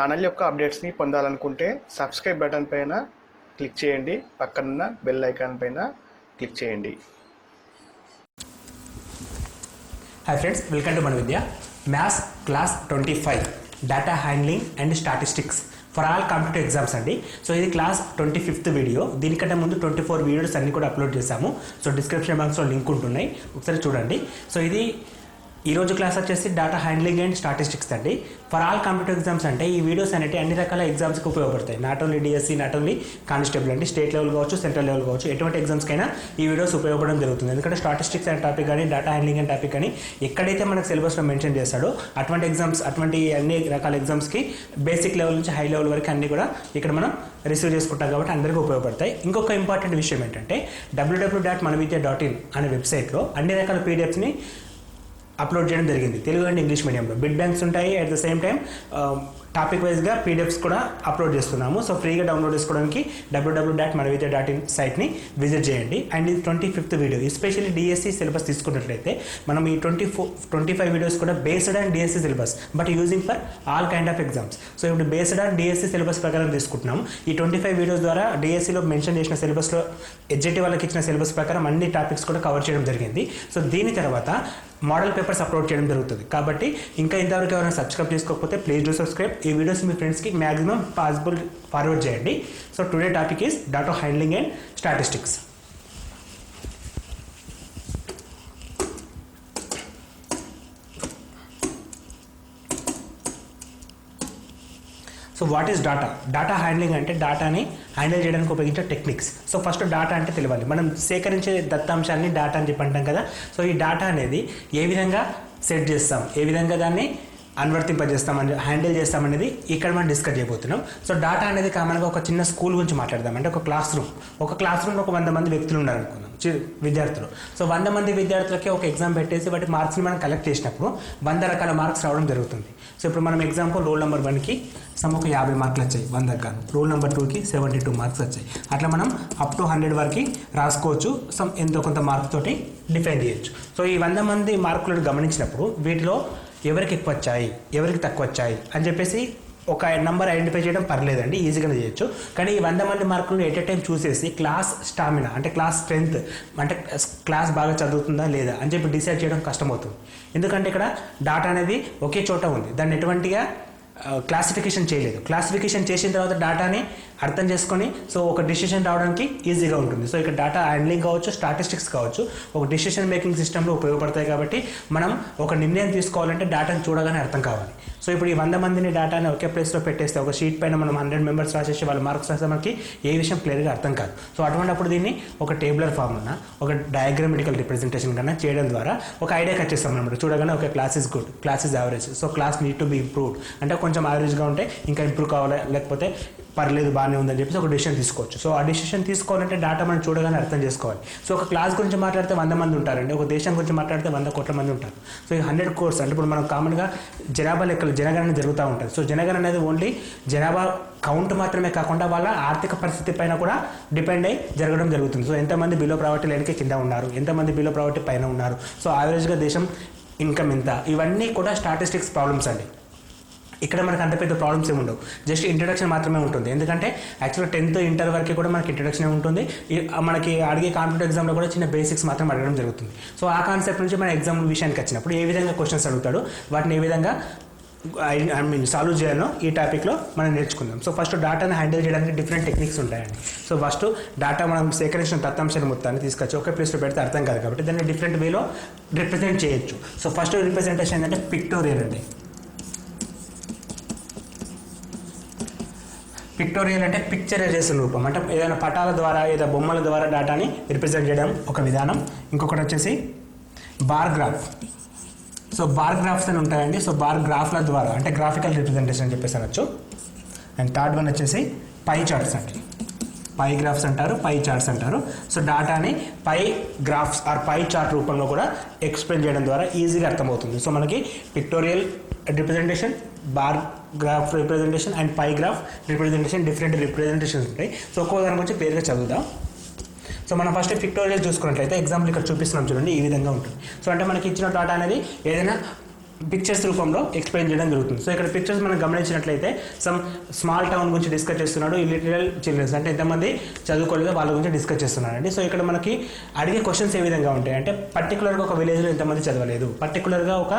Channel యొక్క అప్డేట్స్ని పొందాలనుకుంటే subscribe button పైన క్లిక్ చేయండి, పక్కనున్న బెల్ ఐకాన్ పైన క్లిక్ చేయండి. హాయ్ ఫ్రెండ్స్, వెల్కమ్ టు మన విద్య. Maths class 25 data handling and statistics for all competitive exams అండి. సో ఇది క్లాస్ 25th వీడియో. దీనికంటే ముందు 24 వీడియోస్ అన్ని కూడా అప్లోడ్ చేశాము. సో డిస్క్రిప్షన్ బాక్స్లో లింక్ ఉంటున్నాయి, ఒకసారి చూడండి. సో ఇది ఈరోజు క్లాస్ వచ్చేసి డేటా హ్యాండ్లింగ్ అండ్ స్టాటిస్టిక్స్ అండి. ఫర్ ఆల్ కాంపిటేటివ్ ఎగ్జామ్స్ అంటే ఈ వీడియోస్ అనేవి అన్ని రకాల ఎగ్జామ్స్కి ఉపయోగపడతాయి. Not only DSC, not only constable అండి, స్టేట్ లెవెల్ కావచ్చు, సెంట్రల్ లెవెల్ కావచ్చు, ఎటువంటి ఎగ్జామ్స్కైనా ఈ వీడియోస్ ఉపయోగపడడం జరుగుతుంది. ఎందుకంటే స్టాటిస్టిక్స్ అనే టాపిక్ కానీ డేటా హ్యాండ్లింగ్ అనే టాపిక్ కానీ ఎక్కడైతే మనకు సిలబస్లో మెన్షన్ చేస్తాడో అటువంటి ఎగ్జామ్స్, అటువంటి అన్ని రకాల ఎగ్జామ్స్కి బేసిక్ లెవెల్ నుంచి హై లెవెల్ వరకు అన్ని కూడా ఇక్కడ మనం రిసీవ్ చేసుకుంటాం కాబట్టి అందరికీ ఉపయోగపడతాయి. ఇంకొక ఇంపార్టెంట్ విషయం ఏంటంటే www.manavidya.in అనే వెబ్సైట్లో అన్ని రకాల పీడిఎఫ్స్ని అప్లోడ్ చేయడం జరిగింది, తెలుగు అండ్ ఇంగ్లీష్ మీడియంలో. బిడ్ బ్యాంక్స్ ఉంటాయి, at the same time topic వైజ్గా పీడిఎఫ్స్ కూడా అప్లోడ్ చేస్తున్నాము. సో ఫ్రీగా డౌన్లోడ్ చేసుకోవడానికి www.manavidya.in సైట్ని విజిట్ చేయండి. అండ్ ఇది 25th video. Especially DSC syllabus తీసుకున్నట్లయితే మనం ఈ 25 వీడియోస్ కూడా based on DSC syllabus, but using for all kind of exams. So ఇప్పుడు బేస్డ్ ఆన్ డిఎస్సి సిలబస్ ప్రకారం తీసుకుంటున్నాము. ఈ 25 వీడియోస్ ద్వారా డిఎస్సిలో మెన్షన్ చేసిన సిలబస్లో ఎడ్జెట్ వాళ్ళకి ఇచ్చిన సిలబస్ ప్రకారం అన్ని టాపిక్స్ కూడా కవర్ చేయడం జరిగింది. సో దీని తర్వాత మోడల్ పేపర్స్ అప్లోడ్ చేయడం జరుగుతుంది. కాబట్టి ఇంకా ఇంతవరకు ఎవరైనా సబ్స్క్రైబ్ చేసుకోకపోతే ప్లీజ్ డూ సబ్స్క్రైబ్. ఈ వీడియోస్ మీ ఫ్రెండ్స్కి మ్యాక్సిమం పాసిబుల్ ఫార్వర్డ్ చేయండి. So today topic is data handling and statistics. So what is data? Data handling అంటే డేటాని హ్యాండిల్ చేయడానికి ఉపయోగించే టెక్నిక్స్. సో ఫస్ట్ డేటా అంటే తెలియాలి. మనం సేకరించే దత్తాంశాన్ని డేటా అని చెప్పి అంటాం కదా. సో ఈ డేటా అనేది ఏ విధంగా సెట్ చేస్తాం, ఏ విధంగా దాన్ని అనువర్తింపజేస్తామని, హ్యాండిల్ చేస్తామనేది ఇక్కడ మనం డిస్కస్ చేయబోతున్నాం. సో డేటా అనేది కామన్గా ఒక చిన్న స్కూల్ గురించి మాట్లాడదాం. అంటే ఒక క్లాస్ రూమ్లో ఒక 100 మంది వ్యక్తులు ఉన్నారనుకుందాం, విద్యార్థులు. సో 100 మంది విద్యార్థులకి ఒక ఎగ్జామ్ పెట్టేసి వాటి మార్క్స్ని మనం కలెక్ట్ చేసినప్పుడు 100 రకాల మార్క్స్ రావడం జరుగుతుంది. సో ఇప్పుడు మనం ఎగ్జాంపుల్ రోల్ నెంబర్ 1కి ఒక 50 మార్కులు వచ్చాయి 100 గాను, రోల్ నెంబర్ 2కి 72 మార్క్స్ వచ్చాయి. అట్లా మనం అప్ టు 100 వరకు రాసుకోవచ్చు. ఎంతో కొంత మార్క్ తోటి డిఫైన్ చేయొచ్చు. సో ఈ 100 మంది మార్కులను గమనించినప్పుడు వీటిలో ఎవరికి ఎక్కువ వచ్చాయి, ఎవరికి తక్కువ వచ్చాయి అని చెప్పేసి ఒక నెంబర్ ఐడెంటిఫై చేయడం పర్లేదండి, ఈజీగానే చేయొచ్చు. కానీ ఈ 100 మంది మార్కులను ఎట్ ఎ టైం చూసేసి క్లాస్ స్టామినా అంటే క్లాస్ స్ట్రెంగ్త్ అంటే క్లాస్ బాగా చదువుతుందా లేదా అని చెప్పి డిసైడ్ చేయడం కష్టమవుతుంది. ఎందుకంటే ఇక్కడ డాటా అనేది ఒకే చోట ఉంది, దాన్ని ఎటువంటిగా క్లాసిఫికేషన్ చేయలేదు. క్లాసిఫికేషన్ చేసిన తర్వాత డేటాని అర్థం చేసుకొని సో ఒక డిసిషన్ రావడానికి ఈజీగా ఉంటుంది. సో ఇక్కడ డేటా హ్యాండ్లింగ్ కావచ్చు, స్టాటిస్టిక్స్ కావచ్చు, ఒక డిసిషన్ మేకింగ్ సిస్టంలో ఉపయోగపడతాయి. కాబట్టి మనం ఒక నిర్ణయం తీసుకోవాలంటే డేటాని చూడగానే అర్థం కావాలి. సో ఇప్పుడు ఈ 100 మందిని డేటాని ఒకే ప్లేస్లో పెట్టేస్తే ఒక షీట్ పైన మనం 100 మెంబర్స్ రాసేసి వాళ్ళ మార్క్స్ రాస్తే మనకి ఏ విషయం క్లియర్గా అర్థం కాదు. సో అటువంటిప్పుడు దీన్ని ఒక టేబులర్ ఫామ్ అన్న, ఒక డయాగ్రామెటికల్ రిప్రజెంటేషన్ కన్నా చేయడం ద్వారా ఒక ఐడియా వచ్చేస్తాం అనమాట. చూడగానే ఒక class is good, class is average, so class need to be improved. అంటే కొంచెం యావరేజ్గా ఉంటే ఇంకా ఇంప్రూవ్ కావాలి, లేకపోతే పర్లేదు బాగానే ఉందని చెప్పేసి ఒక డిసిషన్ తీసుకోవచ్చు. సో ఆ డిసిషన్ తీసుకోవాలంటే డేటా మనం చూడగానే అర్థం చేసుకోవాలి. సో ఒక క్లాస్ గురించి మాట్లాడితే 100 మంది ఉంటారండి, ఒక దేశం గురించి మాట్లాడితే 100 కోట్ల మంది ఉంటారు. సో ఈ 100 crores అంటే ఇప్పుడు మనం కామన్గా జనాభా లెక్కలు జనగణన జరుగుతూ ఉంటుంది. సో జనగణన అనేది ఓన్లీ జనాభా కౌంట్ మాత్రమే కాకుండా వాళ్ళ ఆర్థిక పరిస్థితి పైన కూడా డిపెండ్ అయ్యి జరగడం జరుగుతుంది. సో ఎంతమంది బిలో ప్రావర్టీ లైన్కి కింద ఉన్నారు, ఎంతమంది బిలో ప్రావర్టీ పైన ఉన్నారు, సో యావరేజ్గా దేశం ఇన్కమ్ ఎంత, ఇవన్నీ కూడా స్టాటిస్టిక్స్ ప్రాబ్లమ్స్ అండి. ఇక్కడ మనకు అంత పెద్ద ప్రాబ్లమ్స్ ఏమి ఉండవు, జస్ట్ ఇంట్రడక్షన్ మాత్రమే ఉంటుంది. ఎందుకంటే యాక్చువల్గా 10th ఇంటర్ వరకు కూడా మనకి ఇంట్రడక్షన్ ఉంటుంది. మనకి అడిగే కాంపిటేటివ్ ఎగ్జామ్లో కూడా చిన్న బేసిక్స్ మాత్రం అడగడం జరుగుతుంది. సో ఆ కాన్సెప్ట్ నుంచి మన ఎగ్జామ్ విషయానికి వచ్చినప్పుడు ఏ విధంగా క్వశ్చన్స్ అడుగుతాడు, వాటిని ఏ విధంగా సాల్వ్ చేయాలో ఈ టాపిక్లో మనం నేర్చుకుందాం. సో ఫస్ట్ డేటాను హ్యాండిల్ చేయడానికి డిఫరెంట్ టెక్నిక్స్ ఉంటాయండి. సో ఫస్ట్ డేటా మనం సేకరించిన దత్తాంశాన్ని మొత్తాన్ని తీసుకొచ్చి ఒకే ప్లేస్లో పెడితే అర్థం కాదు కాబట్టి దాన్ని డిఫరెంట్ వేలో రిప్రజెంట్ చేయొచ్చు. సో ఫస్ట్ రిప్రజెంటేషన్ ఏంటంటే పిక్టోరియల్ అండి. పిక్టోరియల్ అంటే పిక్చరైజేషన్ రూపం, అంటే ఏదైనా పటాల ద్వారా ఏదైనా బొమ్మల ద్వారా డేటాని రిప్రజెంట్ చేయడం ఒక విధానం. ఇంకొకటి వచ్చేసి bar graph. So bar graphs అని ఉంటాయండి. సో బార్ గ్రాఫ్ల ద్వారా అంటే గ్రాఫికల్ రిప్రజెంటేషన్ అని చెప్పేసి అనొచ్చు. అండ్ థర్డ్ వన్ వచ్చేసి పై చార్ట్స్ అండి. పై గ్రాఫ్స్ అంటారు, పై చార్ట్స్ అంటారు. సో డేటాని pie graphs or pie chart రూపంలో కూడా ఎక్స్ప్లెయిన్ చేయడం ద్వారా ఈజీగా అర్థమవుతుంది. సో మనకి pictorial representation, bar graph representation and pie graph representation, different representations ఉంటాయి. సో ఒక్కో దాని గురించి క్లియర్గా చదువుదాం. సో మనం ఫస్ట్ పిక్టోరియల్ చూసుకున్నట్లయితే ఎగ్జాంపుల్ ఇక్కడ చూపిస్తున్నాం చూడండి, ఈ విధంగా ఉంటుంది. సో అంటే మనకి ఇచ్చిన డేటా అనేది ఏదైనా పిక్చర్స్ రూపంలో ఎక్స్ప్లెయిన్ చేయడం జరుగుతుంది. సో ఇక్కడ పిక్చర్స్ మనం గమనించినట్లయితే సమ్ స్మాల్ టౌన్ గురించి డిస్కస్ చేస్తున్నాడు, ఇల్లిటరల్ చిల్డ్రన్స్ అంటే ఎంతమంది చదువుకోలేదో వాళ్ళ గురించి డిస్కస్ చేస్తున్నాడు అండి. సో ఇక్కడ మనకి అడిగే క్వశ్చన్స్ ఏ విధంగా ఉంటాయి అంటే పర్టికులర్గా ఒక విలేజ్లో ఎంతమంది చదవలేదు, పర్టికులర్గా ఒక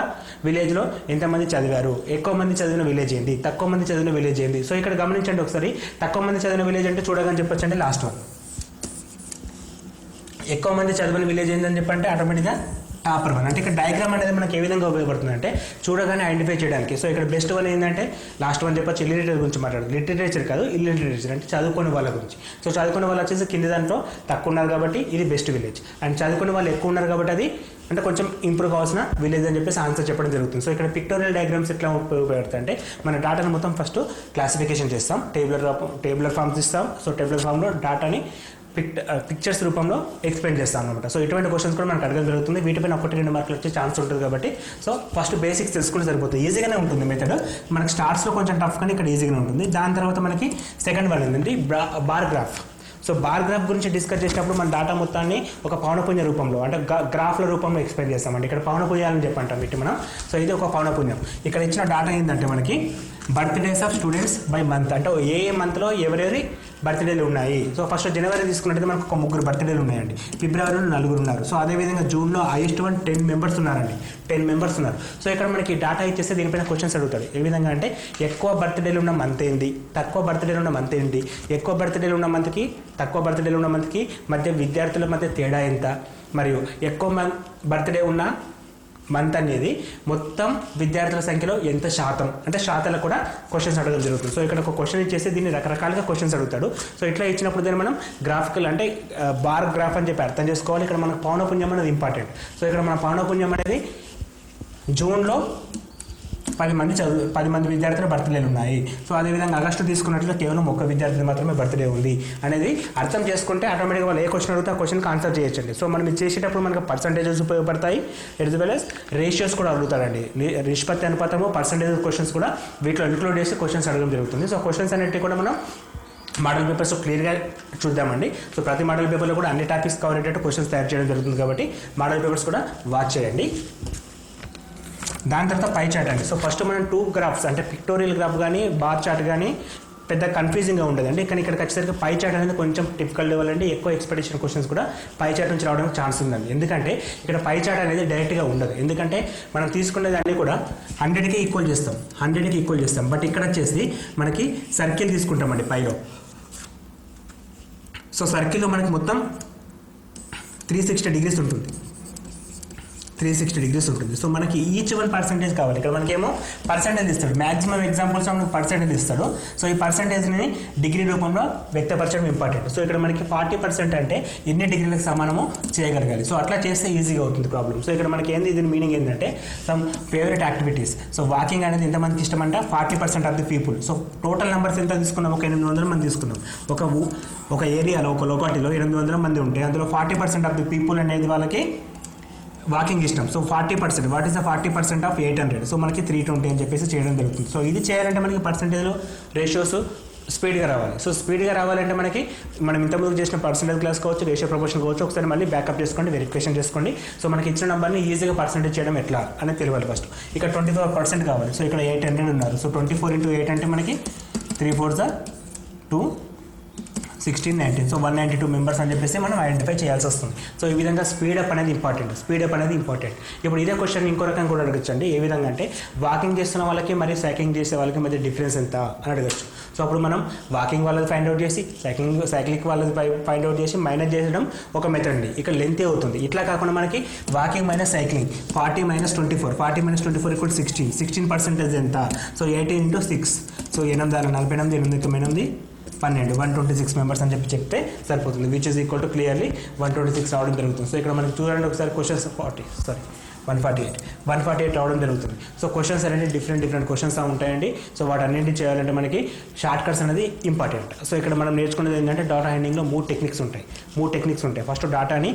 విలేజ్లో ఎంతమంది చదివారు, ఎక్కువ మంది చదివిన విలేజ్ ఏంటి, తక్కువ మంది చదివిన విలేజ్ ఏంటి. సో ఇక్కడ గమనించండి ఒకసారి, తక్కువ మంది చదివిన విలేజ్ అంటే చూడగానే చెప్పొచ్చండి లాస్ట్ వన్. ఎక్కువ మంది చదివిన విలేజ్ ఏంటని చెప్పంటే ఆటోమేటిక్గా టాపర్ వన్. అంటే ఇక్కడ డయాగ్రామ్ అనేది మనకి ఏ విధంగా ఉపయోగపడుతుంది అంటే చూడగానే ఐడెంటిఫై చేయడానికి. సో ఇక్కడ బెస్ట్ వన్ ఏంటంటే లాస్ట్ వన్ చెప్పచ్చు, ఇల్లిటరేచర్ గురించి మాట్లాడదు. లిటరేచర్ కాదు, ఇల్లిటరేచర్ అంటే చదువుకునే వాళ్ళ గురించి. సో చదువుకునే వాళ్ళు వచ్చేసి కింది దాంట్లో తక్కువ ఉన్నారు కాబట్టి ఇది బెస్ట్ విలేజ్, అండ్ చదువుకునే వాళ్ళు ఎక్కువ ఉన్నారు కాబట్టి అది అంటే కొంచెం ఇంప్రూవ్ కావాల్సిన విలేజ్ అని చెప్పేసి ఆన్సర్ చెప్పడం జరుగుతుంది. సో ఇక్కడ పిక్టోరియల్ డయాగ్రామ్స్ ఎట్లా ఉపయోగపడతాయి అంటే మన డాటాను మొత్తం ఫస్ట్ క్లాసిఫికేషన్ చేస్తాం, టేబులర్ ఫామ్స్ ఇస్తాం. సో టేబులర్ ఫామ్లో డాటాని పిక్చర్స్ రూపంలో ఎక్స్ప్లెయిన్ చేస్తాం అనమాట. సో ఇటువంటి క్వశ్చన్స్ కూడా మనకు అడగడం జరుగుతుంది. వీటిపైన 1-2 మార్కులు వచ్చే ఛాన్స్ ఉంటుంది కాబట్టి సో ఫస్ట్ బేసిక్స్ తెలుసుకుంటే సరిపోతుంది. ఈజీగానే ఉంటుంది మెథడ్. మనకి స్టార్ట్స్లో కొంచెం టఫ్ కానీ ఇక్కడ ఈజీగానే ఉంటుంది. దాని తర్వాత మనకి సెకండ్ వన్ ఏంటంటే bar graph. So bar graph గురించి డిస్కస్ చేసినప్పుడు మన డేటా మొత్తాన్ని ఒక పౌనపున్య రూపంలో అంటే గ్రాఫ్ల రూపంలో ఎక్స్ప్లెయిన్ చేస్తామండి. ఇక్కడ పౌనపున్యాలని చెప్పంటాం వీటి మనం. సో ఇది ఒక పౌనపున్యం. ఇక్కడ ఇచ్చిన డేటా ఏంటంటే మనకి birthdays of students by month అంటే ఏ మంత్లో ఎవరెవరి బర్త్డేలు ఉన్నాయి. సో ఫస్ట్ జనవరి తీసుకున్నట్టు మనకు ఒక 3 బర్త్డేలు ఉన్నాయండి, ఫిబ్రవరిలో 4 ఉన్నారు. సో అదేవిధంగా జూన్లో హైయెస్ట్ వన్ 10 మెంబర్స్ ఉన్నారండి, 10 మెంబర్స్ ఉన్నారు. సో ఇక్కడ మనకి డేటా ఇచ్చేస్తే దీనిపైన క్వశ్చన్స్ అడుగుతాడు. ఏ విధంగా అంటే ఎక్కువ బర్త్డేలు ఉన్న మంత్ ఏంటి, తక్కువ బర్త్డేలు ఉన్న మంత్ ఏంటి, ఎక్కువ బర్త్డేలు ఉన్న మంత్కి తక్కువ బర్త్డేలు ఉన్న మంత్కి మధ్య విద్యార్థుల మధ్య తేడా ఎంత, మరియు ఎక్కువ బర్త్డే ఉన్న మంత్ అనేది మొత్తం విద్యార్థుల సంఖ్యలో ఎంత శాతం అంటే శాతాలు కూడా క్వశ్చన్స్ అడగడం జరుగుతుంది. సో ఇక్కడ ఒక క్వశ్చన్ ఇచ్చేసి దీన్ని రకరకాలుగా క్వశ్చన్స్ అడుగుతాడు. సో ఇట్లా ఇచ్చినప్పుడు దీన్ని మనం గ్రాఫికల్ అంటే బార్ గ్రాఫ్ అని చెప్పి అర్థం చేసుకోవాలి. ఇక్కడ మనకు పౌనపున్యం అనేది ఇంపార్టెంట్. సో ఇక్కడ మన పౌనపున్యం అనేది జూన్లో 10 మంది విద్యార్థుల బర్త్డేలు ఉన్నాయి. సో అదేవిధంగా ఆగస్టు తీసుకున్నట్లయితే కేవలం 1 విద్యార్థి మాత్రమే బర్త్డే ఉంది అనేది అర్థం చేసుకుంటే ఆటోమేటిక్గా వాళ్ళు ఏ క్వశ్చన్ అడిగితే ఆ క్వశ్చన్కి ఆన్సర్ చేయొచ్చండి. సో మనం ఇది చేసేటప్పుడు మనకు పర్సంటేజెస్ ఉపయోగపడతాయి, ఎస్ వెల్ as రేషియోస్ కూడా అడుగుతారండి. నిష్పత్తి అనుపాతము పర్సంటేజ్ క్వశ్చన్స్ కూడా వీటిలో ఇంక్లూడ్ చేసి క్వశ్చన్స్ అడగడం జరుగుతుంది. సో క్వశ్చన్స్ అనేవి కూడా మనం మోడల్ పేపర్స్ క్లియర్గా చూద్దామండి. సో ప్రతి మోడల్ పేపర్లో కూడా అన్ని టాపిక్స్ కవర్ అయ్యేటట్టు క్వశ్చన్స్ తయారు చేయడం జరుగుతుంది కాబట్టి మోడల్ పేపర్స్ కూడా వాచ్ చేయండి. దాని తర్వాత పై చార్ట్ అండి. సో ఫస్ట్ మనం 2 గ్రాఫ్స్ అంటే పిక్టోరియల్ గ్రాఫ్ కానీ బార్ చార్ట్ కానీ పెద్ద కన్ఫ్యూజింగ్గా ఉండదండి. కానీ ఇక్కడ ఖచ్చితంగా పై చార్ట్ అనేది కొంచెం టిపికల్ లెవెల్ అండి. ఎక్కువ ఎక్స్పెక్టేషన్ క్వశ్చన్స్ కూడా పై చార్ట్ నుంచి రావడానికి ఛాన్స్ ఉందండి. ఎందుకంటే ఇక్కడ పై చార్ట్ అనేది డైరెక్ట్గా ఉండదు. ఎందుకంటే మనం తీసుకునేది అన్నీ కూడా 100కి ఈక్వల్ చేస్తాం. బట్ ఇక్కడ వచ్చేసి మనకి సర్కిల్ తీసుకుంటామండి పైలో. సో సర్కిల్లో మనకి మొత్తం 360 డిగ్రీస్ ఉంటుంది. 360 డిగ్రీస్ ఉంటుంది. సో మనకి ఈచ్ వన్ పర్సెంటేజ్ కావాలి. ఇక్కడ మనకేమో పర్సెంటేజ్ ఇస్తాడు, మాక్సిమం ఎగ్జాంపుల్స్ మనకు పర్సెంటేజ్ ఇస్తాడు. సో ఈ పర్సెంటేజ్ని డిగ్రీ రూపంలో వ్యక్తపరచడం ఇంపార్టెంట్. సో ఇక్కడ మనకి 40% అంటే ఎన్ని డిగ్రీలకు సమానమో చేయగలగాలి. సో అట్లా చేస్తే ఈజీగా అవుతుంది ప్రాబ్లం. సో ఇక్కడ మనకి ఏంది దీని మీనింగ్ ఏంటంటే some favourite activities. So walking అనేది ఎంతమందికి ఇష్టం అంటే 40% of the people. So total numbers ఎంత తీసుకున్నాం, ఒక 800 మంది తీసుకున్నాం. ఒక ఏరియాలో ఒక లొకాలిటీలో 800 మంది ఉంటే అందులో 40% ఆఫ్ ది పీపుల్ అనేది వాళ్ళకి వాకింగ్ ఇష్టం. So 40%, what is the 40% of 800? So మనకి 320 అని చెప్పేసి చేయడం జరుగుతుంది. సో ఇది చేయాలంటే మనకి పర్సెంటేజ్లో రేషియోస్ స్పీడ్గా రావాలి. సో స్పీడ్గా రావాలంటే మనకి మనం ఇంతకుముందు చేసిన పర్సెంటేజ్ క్లాస్ కావచ్చు, రేషియో ప్రపోర్షన్ కావచ్చు, ఒకసారి మళ్ళీ బ్యాకప్ చేసుకోండి, వెరిఫికేషన్ చేసుకోండి. సో మనకి ఇచ్చిన నెంబర్ని ఈజీగా పర్సెంటేజ్ చేయడం ఎట్లా అనేది తెలియాలి ఫస్ట్. ఇక్కడ 24% కావాలి. సో ఇక్కడ 800 ఉన్నారు. సో 24 × 8 అంటే మనకి 3 4 2 16 19. సో 192 మెంబర్స్ అని చెప్పేసి మనం ఐడెంటిఫై చేయాల్సి వస్తుంది. సో ఈ విధంగా స్పీడప్ అనేది ఇంపార్టెంట్. ఇప్పుడు ఇదే క్వశ్చన్ ఇంకో రకంగా కూడా అడగచ్చండి. ఏ విధంగా అంటే వాకింగ్ చేస్తున్న వాళ్ళకి మరియు సైక్లింగ్ చేసే వాళ్ళకి మధ్య డిఫరెన్స్ ఎంత అని అడగచ్చు. సో అప్పుడు మనం వాకింగ్ వాళ్ళది ఫైండ్ అవుట్ చేసి సైక్లింగ్ వాళ్ళది ఫైండ్ అవుట్ చేసి మైనస్ చేయడం ఒక మెథడ్ అండి. ఇక్కడ లెంత్ అవుతుంది. ఇట్లా కాకుండా మనకి వాకింగ్ మైనస్ సైక్లింగ్ 40 - 24 = 16% ఎంత? సో 80 × 6. సో 8 6 48 8 9 12 126 మెంబర్స్ అని చెప్తే సరిపోతుంది. Which is equal to clearly 126 రావడం జరుగుతుంది. సో ఇక్కడ మనకి చూడండి ఒకసారి క్వశ్చన్స్ 148 రావడం జరుగుతుంది. సో క్వశ్చన్స్ అనేది డిఫరెంట్ క్వశ్చన్స్ ఉంటాయండి. సో వాటన్నింటినీ చేయాలంటే మనకి షార్ట్ కట్స్ అనేది ఇంపార్టెంట్. సో ఇక్కడ మనం నేర్చుకునేది ఏంటంటే డేటా హ్యాండ్లింగ్లో 3 టెక్నిక్స్ ఉంటాయి. ఫస్ట్ డేటాని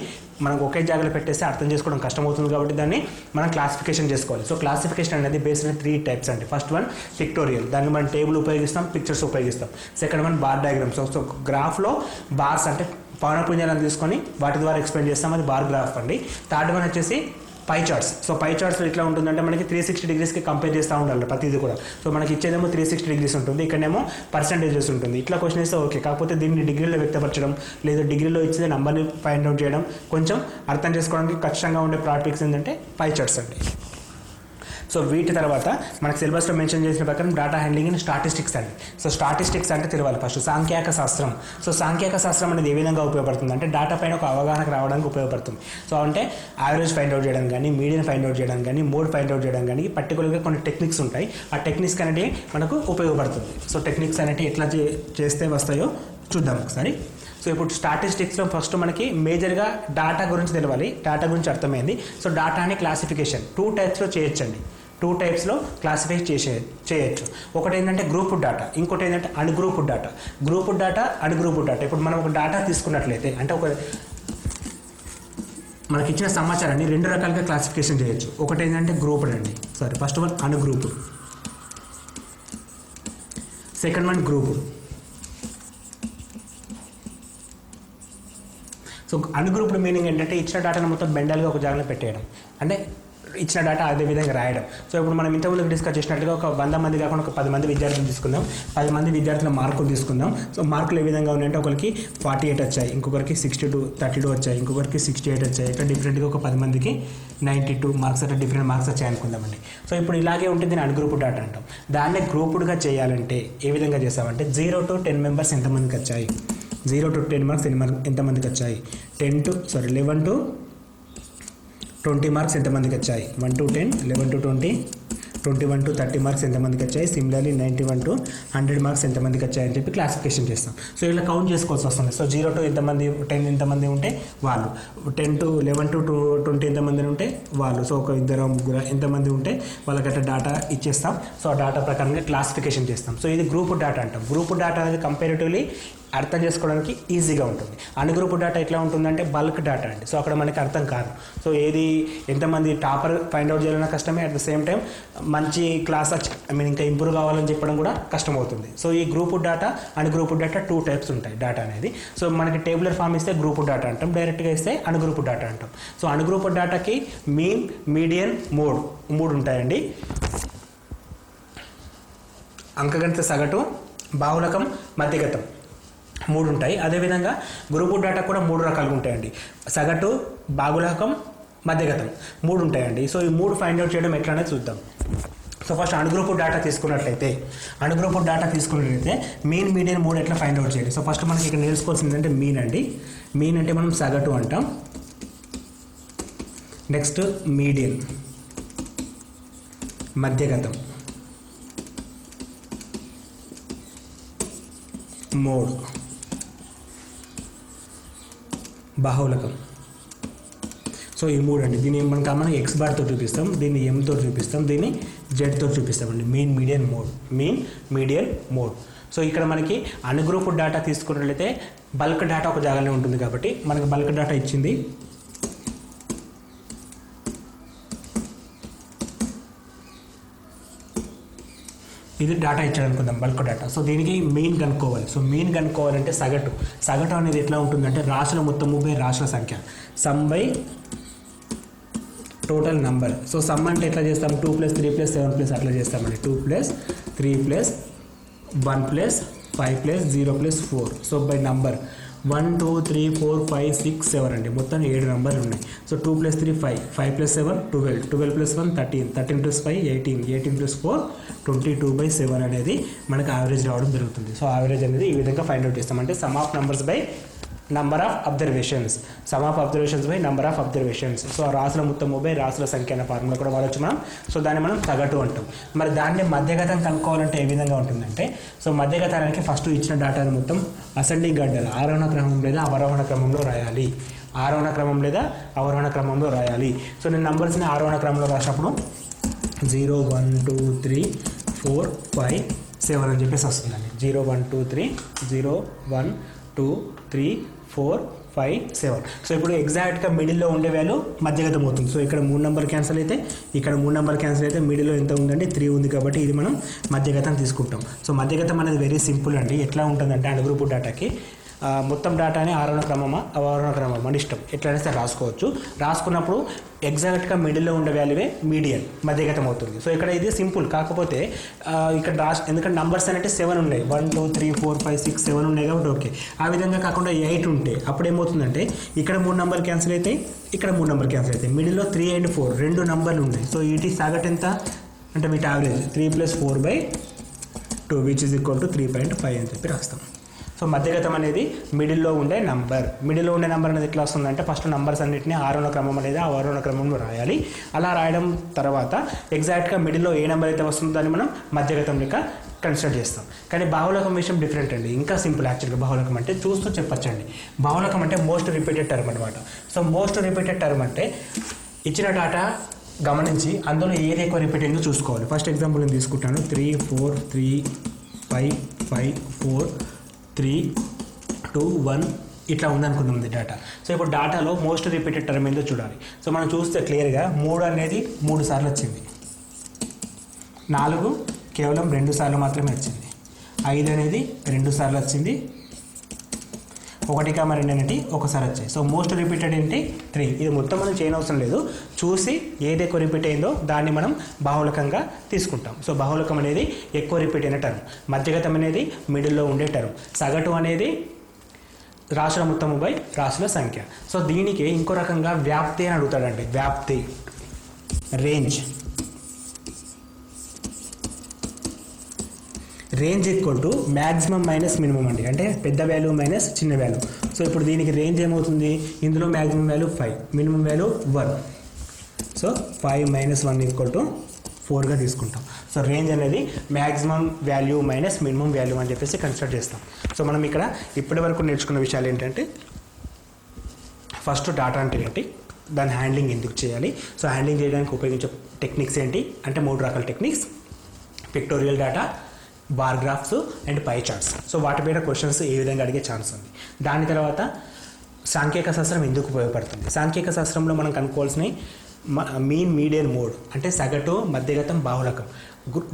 మనం ఒకే జాగ్రత్త పెట్టేస్తే అర్థం చేసుకోవడం కష్టమవుతుంది కాబట్టి దాన్ని మనం క్లాసిఫికేషన్ చేసుకోవాలి. సో క్లాసిఫికేషన్ అనేది బేస్డ్ 3 టైప్స్ అండి. ఫస్ట్ వన్ పిక్టోరియల్, దాన్ని మనం టేబుల్ ఉపయోగిస్తాం, పిక్చర్స్ ఉపయోగిస్తాం. Second one bar diagrams. So గ్రాఫ్లో బార్స్ అంటే పౌనపున్యాలను తీసుకొని వాటి ద్వారా ఎక్స్ప్లెయిన్ చేస్తాం, అది బార్ గ్రాఫ్ అండి. థర్డ్ వన్ వచ్చేసి పై చార్ట్స్. సో పై చార్ట్స్లో ఎట్లా ఉంటుందంటే మనకి 360 డిగ్రీస్కి కంపేర్ చేస్తూ ఉండాలి ప్రతిదీ కూడా. సో మనకి ఇచ్చేదేమో 360 డిగ్రీస్ ఉంటుంది, ఇక్కడేమో పర్సంటేజెస్ ఉంటుంది. ఇట్లా క్వశ్చన్ ఇస్తే ఓకే, కాకపోతే దీన్ని డిగ్రీలో వ్యక్తపరచడం లేదా డిగ్రీలో ఇచ్చే నెంబర్ని ఫైండ్ అవుట్ చేయడం కొంచెం అర్థం చేసుకోవడానికి కష్టంగా ఉండే ప్రాక్టిక్స్ ఏంటంటే పై చార్ట్స్ అండి. సో వీటి తర్వాత మనకు సిలబస్లో మెన్షన్ చేసిన ప్రకారం డేటా హ్యాండ్లింగ్ అండ్ స్టాటిస్టిక్స్ అండి. సో స్టాటిస్టిక్స్ అంటే తెలియాలి ఫస్ట్ సాంఖ్యక శాస్త్రం. సో సాంఖ్యక శాస్త్రం అనేది ఏ విధంగా ఉపయోగపడుతుంది అంటే డేటా పైన ఒక అవగాహనకు రావడానికి ఉపయోగపడుతుంది. సో అంటే యావరేజ్ ఫైండ్ అవుట్ చేయడం కానీ, మీడియన్ ఫైండ్ అవుట్ చేయడం కానీ, మోడ్ ఫైండ్ అవుట్ చేయడం కానీ, పర్టికులర్గా కొన్ని టెక్నిక్స్ ఉంటాయి. ఆ టెక్నిక్స్ అనేవి మనకు ఉపయోగపడుతుంది. సో టెక్నిక్స్ అనేవి ఎట్లా చేస్తే వస్తాయో చూద్దాం ఒకసారి. సో ఇప్పుడు స్టాటిస్టిక్స్లో ఫస్ట్ మనకి మేజర్గా డేటా గురించి తెలియాలి. డేటా గురించి అర్థమైంది. సో డేటాని క్లాసిఫికేషన్ 2 టైప్స్లో చేయొచ్చండి. 2 టైప్స్లో క్లాసిఫై చేయొచ్చు. ఒకటి ఏంటంటే గ్రూప్ డేటా, ఇంకోటి ఏంటంటే ungroup data. Group data, ungroup data. ఇప్పుడు మనం ఒక డేటా తీసుకున్నట్లయితే అంటే మనకి ఇచ్చిన సమాచారాన్ని 2 రకాలుగా క్లాసిఫికేషన్ చేయొచ్చు. ఒకటి ఏంటంటే గ్రూప్డ్ అండి, first one ungrouped, second one grouped. So ungrouped meaning ఏంటంటే ఇచ్చిన డేటాను మొత్తం బెండల్గా ఒక జాగాలో పెట్టేయడం, అంటే ఇచ్చిన డేటా అదే విధంగా రాయడం. సో ఇప్పుడు మనం ఇంతకుముందు డిస్కస్ చేసినట్టుగా ఒక 100 మంది కాకుండా ఒక 10 మంది విద్యార్థులు తీసుకుందాం. 10 మంది విద్యార్థుల మార్కులు తీసుకుందాం. సో మార్కులు ఏ విధంగా ఉన్నాయంటే ఒకరికి 48 వచ్చాయి, ఇంకొకరికి 32 వచ్చాయి, ఇంకొకరికి 68 వచ్చాయి. ఇట్లా డిఫరెంట్గా ఒక 10 మందికి 92 మార్క్స్ అట్లా డిఫరెంట్ మార్క్స్ వచ్చాయి అనుకుందామండి. సో ఇప్పుడు ఇలాగే ఉంటుంది, దీన్ని అన్గ్రూప్ డేటా అంటాం. దాన్నే గ్రూప్డ్గా చేయాలంటే ఏ విధంగా చేస్తామంటే 0 to 10 మెంబర్స్ ఎంతమందికి వచ్చాయి, 0 to 10 మార్క్స్ ఎంతమందికి వచ్చాయి, 11 to 20 మార్క్స్ ఎంతమందికి వచ్చాయి, 1 to 10, 11 to 20, 21 to 30 మార్క్స్ ఎంతమందికి వచ్చాయి, సిమిలర్లీ 91 to 100 మార్క్స్ ఎంతమందికి వచ్చాయని చెప్పి క్లాసిఫికేషన్ చేస్తాం. సో ఇలా కౌంట్ చేసుకోవాల్సి వస్తుంది. సో 0 to ఎంతమంది, 10 ఎంతమంది ఉంటే వాళ్ళు, 10 to 11 to 20 ఎంతమంది ఉంటే వాళ్ళు, సో ఒక 2 3 ఎంతమంది ఉంటే వాళ్ళకట్లా డేటా ఇచ్చేస్తాం. సో ఆ డేటా ప్రకారంగా క్లాసిఫికేషన్ చేస్తాం. సో ఇది గ్రూప్ డేటా అంటాం. గ్రూప్ డేటా అనేది కంపారిటివ్లీ అర్థం చేసుకోవడానికి ఈజీగా ఉంటుంది. అన్గ్రూప్ డేటా ఎట్లా ఉంటుందంటే బల్క్ డేటా అండి. సో అక్కడ మనకి అర్థం కాదు. సో ఏది ఎంతమంది టాపర్ ఫైండ్ అవుట్ చేయాలన్నా కష్టమే, అట్ ద సేమ్ టైం మంచి క్లాస్ ఇంకా ఇంప్రూవ్ కావాలని చెప్పడం కూడా కష్టమవుతుంది. సో ఈ group data, ungroup data 2 types ఉంటాయి డేటా అనేది. సో మనకి టేబులర్ ఫామ్ ఇస్తే గ్రూప్ డేటా అంటాం, డైరెక్ట్గా ఇస్తే అన్గ్రూప్ డేటా అంటాం. సో అన్గ్రూప్ డేటాకి మీన్, మీడియన్, మోడ్ 3 ఉంటాయండి. అంకగణిత సగటు, బాహుళకం, మధ్యగతం 3 ఉంటాయి. అదేవిధంగా గ్రూప్ డేటా కూడా 3 రకాలుగా ఉంటాయండి. సగటు, బాహుళకం, మధ్యగతం 3 ఉంటాయండి. సో ఈ 3 ఫైండ్ అవుట్ చేయడం ఎట్లా అనేది చూద్దాం. సో ఫస్ట్ అన్గ్రూప్ డేటా తీసుకున్నట్లయితే మీన్, మీడియన్, మోడ్ ఎట్లా ఫైండ్ అవుట్ చేయాలి. సో ఫస్ట్ మనకి ఇక్కడ నేర్చుకోవాల్సింది ఏంటంటే మీన్ అండి. మీన్ అంటే మనం సగటు అంటాం. నెక్స్ట్ మీడియన్, మధ్యగతం, మోడ్, బాహుళకం. సో ఈ 3 అండి. దీన్ని మనం ఎక్స్ బార్తో చూపిస్తాం, దీన్ని ఎంతో చూపిస్తాం, దీన్ని జెడ్తో చూపిస్తామండి. Mean, median, mode, mean, median, mode. So ఇక్కడ మనకి అన్గ్రూప్ డేటా తీసుకున్నట్లయితే బల్క్ డేటా ఒక జాగాలో ఉంటుంది కాబట్టి మనకి బల్క్ డేటా ఇచ్చింది. ఇది డేటా ఇచ్చాడు అనుకుందాం, బల్క్ డేటా. సో దీనికి మెయిన్ కనుక్కోవాలి. సో మెయిన్ కనుక్కోవాలంటే సగటు అనేది ఎట్లా ఉంటుందంటే రాశుల మొత్తం రాశుల సంఖ్య, sum by total number. So some అంటే ఎట్లా చేస్తాం, 2 + 3 + 7 + అట్లా చేస్తామండి. 2 + 3 + 1 + 5 + 0 + 4. సో బై నంబర్ 1 2 3 4 5 6 7 అండి. మొత్తం 7 నంబర్లు ఉన్నాయి. సో 2 + 3 5, 5 + 7 12, 12 + 1 13, 13 + 5 18, 18 + 4 22/7 అనేది మనకు యావరేజ్ రావడం జరుగుతుంది. సో యావరేజ్ అనేది ఈ విధంగా ఫైండ్ అవుట్ చేస్తాం. అంటే some of numbers by number of observations, some of observations by number of observations. So రాసుల మొత్తము బై రాసుల సంఖ్య అనే ఫార్ములా కూడా వాడచ్చు మనం. సో దాన్ని మనం సగటు అంటాం. మరి దాన్ని మధ్యగతం కనుక్కోవాలంటే ఏ విధంగా ఉంటుందంటే, సో మధ్యగతానికి ఫస్ట్ ఇచ్చిన డేటాను మొత్తం అసెండింగ్ ఆర్డర్, ఆరోహణ క్రమం లేదా అవరోహణ క్రమంలో రాయాలి. ఆరోహణ క్రమం లేదా అవరోహణ క్రమంలో రాయాలి. సో నేను నంబర్స్ని ఆరోహణ క్రమంలో రాసినప్పుడు 0 1 2 3 4 5 7 అని చెప్పేసి వస్తుందండి. 0 1 2 3 0 1 2 3 4 5 7. సో ఇప్పుడు ఎగ్జాక్ట్గా మిడిల్లో ఉండే వాల్యూ మధ్యగతం అవుతుంది. సో ఇక్కడ 3 నెంబర్ క్యాన్సిల్ అయితే, ఇక్కడ 3 నెంబర్ క్యాన్సిల్ అయితే, మిడిల్లో ఎంత ఉందండి 3 ఉంది కాబట్టి ఇది మనం మధ్యగతం తీసుకుంటాం. సో మధ్యగతం అనేది వెరీ సింపుల్ అండి. ఎట్లా ఉంటుందంటే అన్గ్రూప్ డేటాకి మొత్తం డేటాని ఆరోహణ క్రమమా అవరోహణ క్రమమా మన ఇష్టం ఎట్లయినా సరే రాసుకోవచ్చు. రాసుకున్నప్పుడు ఎగ్జాక్ట్గా మిడిల్లో ఉండే వాల్యూవే మీడియన్ మధ్యగతం అవుతుంది. సో ఇక్కడ ఇది సింపుల్, కాకపోతే ఇక్కడ ఎందుకంటే నంబర్స్ అనేవి 7 ఉన్నాయి, 1 2 3 4 5 6 7 ఉన్నాయి కాబట్టి ఓకే. ఆ విధంగా కాకుండా 8 ఉంటే అప్పుడు ఏమవుతుందంటే ఇక్కడ 3 నెంబర్లు క్యాన్సిల్ అవుతాయి, ఇక్కడ 3 నెంబర్లు క్యాన్సిల్ అవుతాయి, మిడిల్లో 3 and 4 2 నెంబర్లు ఉన్నాయి. సో వీటి సగటు ఎంత అంటే వీటి average 3 + 4/2 which is equal to 3.5 అని చెప్పి రాస్తాం. సో మధ్యగతం అనేది మిడిల్లో ఉండే నంబర్. మిడిల్లో ఉండే నెంబర్ అనేది ఎట్లా వస్తుందంటే ఫస్ట్ నంబర్స్ అన్నింటినీ ఆరోహణ క్రమం అనేది అవరోహణ క్రమంలో రాయాలి. అలా రాయడం తర్వాత ఎగ్జాక్ట్గా మిడిల్లో ఏ నెంబర్ అయితే వస్తుందో దాన్ని మనం మధ్యగతం లెక్క కన్సిడర్ చేస్తాం. కానీ బాహుళకం విషయం డిఫరెంట్ అండి, ఇంకా సింపుల్ యాక్చువల్గా. బాహుళకం అంటే చూస్తూ చెప్పచ్చండి. బాహుళకం అంటే మోస్ట్ రిపీటెడ్ టర్మ్ అనమాట. సో మోస్ట్ రిపీటెడ్ టర్మ్ అంటే ఇచ్చిన డాటా గమనించి అందులో ఏది ఎక్కువ రిపీట్ అయిందో చూసుకోవాలి. ఫస్ట్ ఎగ్జాంపుల్ నేను తీసుకుంటాను. 3 4 3 5 5 4 3 2 1 ఇట్లా ఉందనుకుందాం డేటా. సో ఇప్పుడు డేటాలో మోస్ట్ రిపీటెడ్ టర్మ్ ఏందో చూడాలి. సో మనం చూస్తే క్లియర్గా 3 అనేది 3 సార్లు వచ్చింది, 4 కేవలం 2 సార్లు మాత్రమే వచ్చింది, 5 అనేది 2 సార్లు వచ్చింది, 1, 2 అనేది 1 సారి వచ్చాయి. సో మోస్ట్ రిపీటెడ్ ఏంటి 3. ఇది మొత్తం మనం చేయనవసరం లేదు, చూసి ఏది ఎక్కువ రిపీట్ అయిందో దాన్ని మనం బాహుళకంగా తీసుకుంటాం. సో బాహుళకం అనేది ఎక్కువ రిపీట్ అయిన టర్మ్, మధ్యగతం అనేది మిడిల్లో ఉండే టర్మ్, సగటు అనేది రాశుల మొత్తము బై రాశుల సంఖ్య. సో దీనికి ఇంకో రకంగా వ్యాప్తి అని అడుగుతాడండి. వ్యాప్తి range equal to maximum minus minimum అండి, అంటే పెద్ద వాల్యూ మైనస్ చిన్న వాల్యూ. సో ఇప్పుడు దీనికి రేంజ్ ఏమవుతుంది, ఇందులో maximum value 5, minimum value 1. So 5 - 1 = 4గా తీసుకుంటాం. సో రేంజ్ అనేది maximum value minus minimum value అని చెప్పేసి కన్సిడర్ చేస్తాం. సో మనం ఇక్కడ ఇప్పటి వరకు నేర్చుకున్న విషయాలు ఏంటంటే ఫస్ట్ డాటా అంటే ఏంటి, దాని హ్యాండ్లింగ్ ఎందుకు చేయాలి, సో హ్యాండ్లింగ్ చేయడానికి ఉపయోగించే టెక్నిక్స్ ఏంటి అంటే 3 రకాల techniques: pictorial data, bar graphs and pi charts. So వాటిపైన క్వశ్చన్స్ ఏ విధంగా అడిగే ఛాన్స్ ఉంది. దాని తర్వాత సాంఖ్యక శాస్త్రం ఎందుకు ఉపయోగపడుతుంది. సాంఖ్యక శాస్త్రంలో మనం కనుక్కోవాల్సినవి మీన్, మీడియన్, మోడ్ అంటే సగటు, మధ్యగతం, బాహుళకం.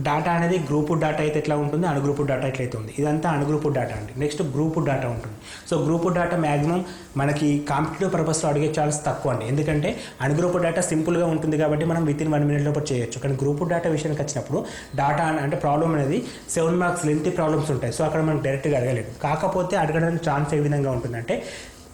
డేటా అనేది గ్రూప్ డేటా అయితే ఎట్లా ఉంటుంది, అణుగ్రూపు డేటా ఎట్లయితే ఉంది, ఇదంతా అణుగ్రూపు డేటా అండి. నెక్స్ట్ గ్రూపు డేటా ఉంటుంది. సో గ్రూపు డేటా మ్యాక్సిమం మనకి కాంపిటేటివ్ పర్పస్లో అడిగే ఛాన్స్ తక్కువ అండి, ఎందుకంటే అణుగ్రూపు డేటా సింపుల్గా ఉంటుంది కాబట్టి మనం విత్ ఇన్ 1 minute లోపు చేయొచ్చు. కానీ గ్రూపు డేటా విషయానికి వచ్చినప్పుడు డేటా అంటే ప్రాబ్లం అనేది 7 మార్క్స్ లెంతీ ప్రాబ్లమ్స్ ఉంటాయి. సో అక్కడ మనం డైరెక్ట్గా అడగలేదు. కాకపోతే అడగడానికి ఛాన్స్ ఏ విధంగా ఉంటుందంటే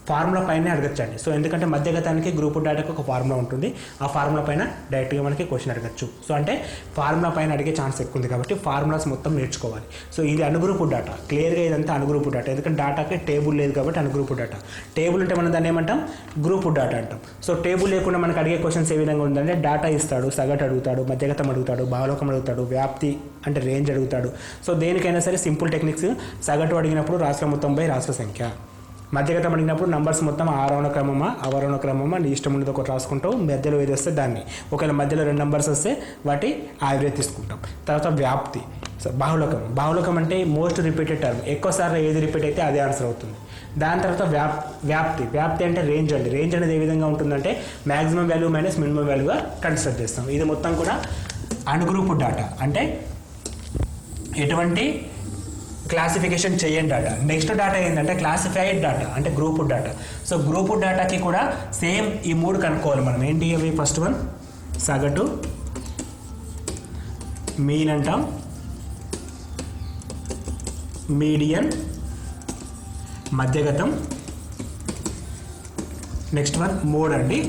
ఫార్ములా పైన అడగచ్చండి. సో ఎందుకంటే మధ్యగతానికి గ్రూప్ డేటాకి ఒక ఫార్ములా ఉంటుంది, ఆ ఫార్ములా పైన డైరెక్ట్గా మనకి క్వశ్చన్ అడగచ్చు. సో అంటే ఫార్ములా పైన అడిగే ఛాన్స్ ఎక్కువ ఉంది కాబట్టి ఫార్ములాస్ మొత్తం నేర్చుకోవాలి. సో ఇది అణుగ్రూపు డేటా, క్లియర్గా ఇదంతా అణుగ్రూపు డేటా, ఎందుకంటే డేటాకి టేబుల్ లేదు కాబట్టి అణుగ్రూపు డేటా. టేబుల్ ఉంటే మనం దాన్ని ఏమంటాం, గ్రూపు డేటా అంటాం. సో టేబుల్ లేకుండా మనకు అడిగే క్వశ్చన్స్ ఏ విధంగా ఉందంటే డేటా ఇస్తాడు, సగటు అడుగుతాడు, మధ్యగతం అడుగుతాడు, బాహుళకం అడుగుతాడు, వ్యాప్తి అంటే రేంజ్ అడుగుతాడు. సో దేనికైనా సరే సింపుల్ టెక్నిక్స్. సగటు అడిగినప్పుడు రాశుల మొత్తం బై రాశుల సంఖ్య, మధ్యగతం అడిగినప్పుడు నంబర్స్ మొత్తం ఆరోహణ క్రమమా అవరోహణ క్రమమా నీ ఇష్టం ఉండేది ఒకటి రాసుకుంటావు, మధ్యలో ఏది వస్తే దాన్ని, ఒకవేళ మధ్యలో 2 నెంబర్స్ వస్తే వాటి యావరేజ్ తీసుకుంటాం. తర్వాత వ్యాప్తి. సో బాహుళకం అంటే మోస్ట్ రిపీటెడ్ టర్మ్, ఎక్కువసార్లు ఏది రిపీట్ అయితే అదే ఆన్సర్ అవుతుంది. దాని తర్వాత వ్యాప్తి అంటే రేంజ్ అండి. రేంజ్ అనేది ఏ విధంగా ఉంటుందంటే మ్యాక్సిమం వాల్యూ మైనస్ మినిమం వాల్యూగా కన్సిడర్ చేస్తాం. ఇది మొత్తం కూడా అణుగ్రూపు డేటా, అంటే ఎటువంటి క్లాసిఫికేషన్ చేయని డేటా. నెక్స్ట్ డేటా ఏంటంటే క్లాసిఫైడ్ డేటా, అంటే గ్రూప్ డేటా. సో గ్రూప్ డేటాకి కూడా సేమ్ ఈ 3 కనుక్కోవాలి మనం. ఏంటి అవి? ఫస్ట్ వన్ సగటు, మీన్ అంటాం, మీడియన్, మధ్యగతం, నెక్స్ట్ వన్ మోడ్ అండి,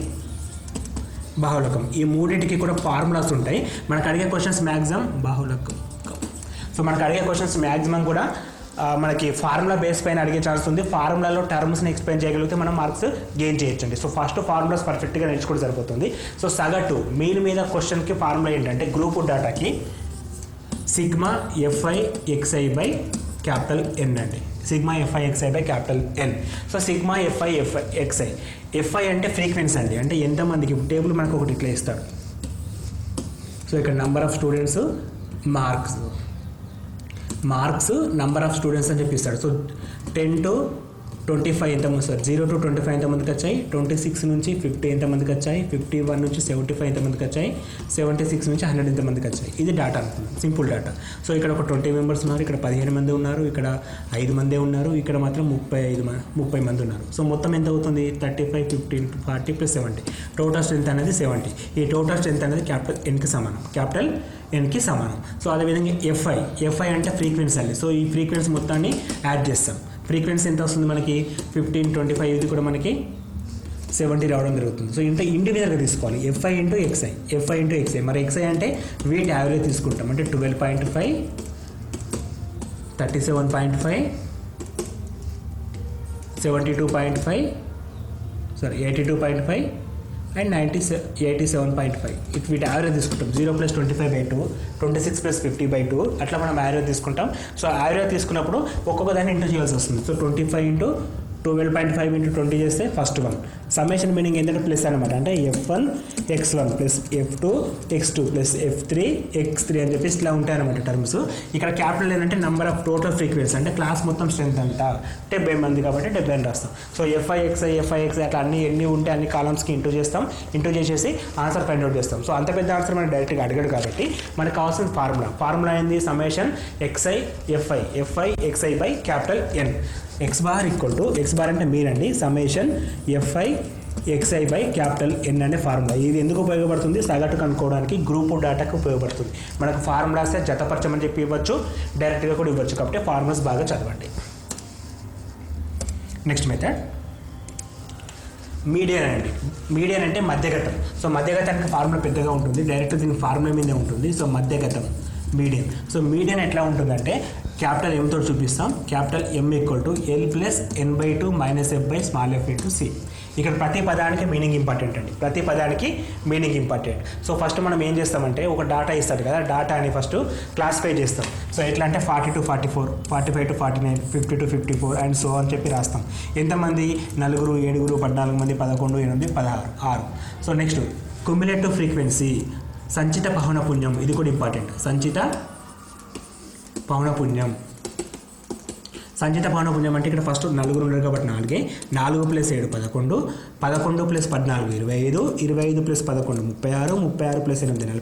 బాహుళకం. ఈ 3టికి కూడా ఫార్ములాస్ ఉంటాయి. మనకు అడిగే క్వశ్చన్స్ మ్యాక్సిమం బాహుళకం. సో మనకు అడిగే క్వశ్చన్స్ మ్యాక్సిమం కూడా మనకి ఫార్ములా బేస్ పైన అడిగే ఛాన్స్ ఉంది. ఫార్ములాలో టర్మ్స్ని ఎక్స్ప్లెయిన్ చేయగలిగితే మనం మార్క్స్ గెయిన్ చేయొచ్చండి. సో ఫస్ట్ ఫార్ములాస్ పర్ఫెక్ట్గా నేర్చుకుంటే సరిపోతుంది. సో సగటు మీన్ మీద క్వశ్చన్కి ఫార్ములా ఏంటంటే గ్రూప్ డేటాకి sigma f i xi by capital N అండి. Sigma f i xi by capital N. So sigma f i x i, f i అంటే ఫ్రీక్వెన్సీ అండి, అంటే ఎంతమందికి టేబుల్ మనకు ఒకటి ఇట్లా ఇస్తాడు. సో ఇక్కడ number of students, marks number of students అని చెప్పిస్తాడు. సో 10 to 25 ఎంతమంది సార్ 0 to 25 ఎంతమందికి వచ్చాయి, 26 నుంచి 50 ఎంతమందికి వచ్చాయి, 51 నుంచి 75 ఎంతమందికి వచ్చాయి, 76 నుంచి 100 ఎంతమందికి వచ్చాయి. ఇది డేటా అనుకున్నాం, సింపుల్ డేటా. సో ఇక్కడ ఒక 20 మెంబర్స్ ఉన్నారు, ఇక్కడ 15 మంది ఉన్నారు, ఇక్కడ 5 మందే ఉన్నారు, ఇక్కడ మాత్రం 30 మంది ఉన్నారు. సో మొత్తం ఎంత అవుతుంది 35, 15, 40 + 70. టోటల్ స్ట్రెంత్ అనేది 70. ఈ టోటల్ స్ట్రెంత్ అనేది క్యాపిటల్ ఎన్కి సమానం, క్యాపిటల్ ఎన్కి సమానం. సో అదేవిధంగా ఎఫ్ఐ అంటే ఫ్రీక్వెన్సీ అండి. సో ఈ ఫ్రీక్వెన్సీ మొత్తాన్ని యాడ్ చేస్తాం. ఫ్రీక్వెన్సీ ఎంత వస్తుంది మనకి 15, 25, ఇది కూడా మనకి 70 రావడం జరుగుతుంది. సో ఇంత ఇండివిజువల్గా తీసుకోవాలి. F I into X I. మరి ఎక్స్ఐ అంటే వీటి యావరేజ్ తీసుకుంటాం. అంటే 12.5, 37.5, 72.5, 82.5 అండ్ 87.5. వీటి యావరేజ్ తీసుకుంటాం. 0 + 25/2, 26 + 50/2 అట్లా మనం యావరేజ్ తీసుకుంటాం. సో యావరేజ్ తీసుకున్నప్పుడు ఒక్కొక్క దాన్ని ఇంటూ చేయాల్సి వస్తుంది. సో 25 ఇంటూ 12.5 ఇంటూ 20 చేస్తే ఫస్ట్ వన్. సమ్మేషన్ మీనింగ్ ఏంటంటే ప్లస్ అనమాట. అంటే F1 X1 plus F2 X2 plus F3 X3 అని చెప్పేసి ఇట్లా ఉంటాయన్నమాట టర్మ్స్. ఇక్కడ క్యాపిటల్ ఏంటంటే నెంబర్ ఆఫ్ టోటల్ ఫ్రీక్వెన్సీ, అంటే క్లాస్ మొత్తం స్ట్రెంత్ అంట 70 మంది కాబట్టి 70 అని రాస్తాం. సో ఎఫ్ఐ ఎక్స్ఐ అట్లా ఎన్ని ఉంటే అన్ని కాలమ్స్కి ఇంటూ చేస్తాం. ఇంటూ చేసేసి ఆన్సర్ ఫైండ్ అవుట్ చేస్తాం. సో అంత పెద్ద ఆన్సర్ మనం డైరెక్ట్గా అడిగాడు కాబట్టి మనకు కావాల్సిన ఫార్ములా ఏంది, summation X I F I xi by capital N. X bar అంటే మీరండి, summation F I xi by capital N అనే ఫార్ములా. ఇది ఎందుకు ఉపయోగపడుతుంది, సగటు కనుక్కోవడానికి, గ్రూప్ డేటాకు ఉపయోగపడుతుంది. మనకు ఫార్ములాస్ జతపరచమని చెప్పి ఇవ్వచ్చు, డైరెక్ట్గా కూడా ఇవ్వచ్చు. కాబట్టి ఫార్ములాస్ బాగా చదవండి. నెక్స్ట్ మెథడ్ మీడియన్ అంటే మధ్యగతం. సో మధ్యగతానికి ఫార్ములా పెద్దగా ఉంటుంది, డైరెక్ట్ దీని ఫార్ములా మీదే ఉంటుంది. సో మధ్యగతం మీడియన్. సో మీడియన్ ఎట్లా ఉంటుందంటే క్యాపిటల్ M తోటి చూపిస్తాం. Capital M = L + n/2 - f/ small f × c. ఇక్కడ ప్రతి పదానికి మీనింగ్ ఇంపార్టెంట్ అండి, ప్రతి పదానికి మీనింగ్ ఇంపార్టెంట్. సో ఫస్ట్ మనం ఏం చేస్తామంటే ఒక డాటా ఇస్తాడు కదా, డాటాని ఫస్ట్ క్లాసిఫై చేస్తాం. సో ఎట్లా అంటే 40 to 44, 45 to 49, 50 to 54 and so అని చెప్పి రాస్తాం. ఎంతమంది 4, 7, 14 మంది, 11, 8, 16. సో నెక్స్ట్ క్యుములేటివ్ ఫ్రీక్వెన్సీ, సంచిత పౌనఃపున్యం, ఇది కూడా ఇంపార్టెంట్. సంచిత పౌనఃపున్యం అంటే ఇక్కడ ఫస్ట్ 4 ఉన్నారు కాబట్టి 4, 4 + 7 11, 11 + 14 25, 25 + 11 36, 36 + 8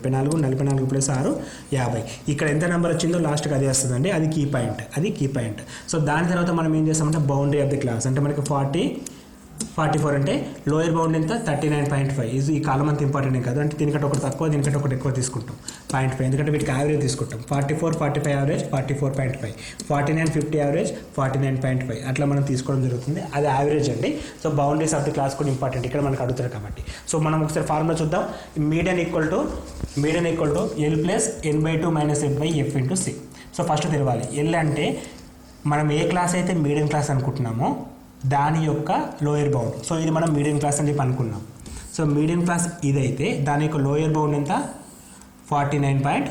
44, 44 + 6 50. ఇక్కడ ఎంత నెంబర్ వచ్చిందో లాస్ట్కి అదే వస్తుందండి, అది కీ పాయింట్. సో దాని తర్వాత మనం ఏం చేస్తామంటే బౌండరీ ఆఫ్ ది క్లాస్, అంటే మనకి 44 అంటే లోయర్ బౌండ్ ఎంత 39.5. ఈ కాలం అంత ఇంపార్టెంట్ కాదు, అంటే దీనికంటే ఒకటి తక్కువ, దీనికంటే ఒకటి ఎక్కువ తీసుకుంటాం 0.5, ఎందుకంటే వీటికి యావరేజ్ తీసుకుంటాం. 44, 45 యావరేజ్ 44.5, 49, 50 యావరేజ్ 49.5 అట్లా మనం తీసుకోవడం జరుగుతుంది. అది యావరేజ్ అండి. So boundaries of the class కూడా ఇంపార్టెంట్, ఇక్కడ మనకు అడుగుతారు కాబట్టి. సో మనం ఒకసారి ఫార్ములా చూద్దాం. Median equal to L + n/2 - f/ f × c. So first తెలవాలి L అంటే మనం ఏ క్లాస్ అయితే మీడియం క్లాస్ అనుకుంటున్నామో దాని యొక్క లోయర్ బౌండ్. సో ఇది మనం మీడియం క్లాస్ అని చెప్పి అనుకున్నాం. సో మీడియం క్లాస్ ఇదైతే దాని యొక్క లోయర్ బౌండ్ ఎంత 49.5.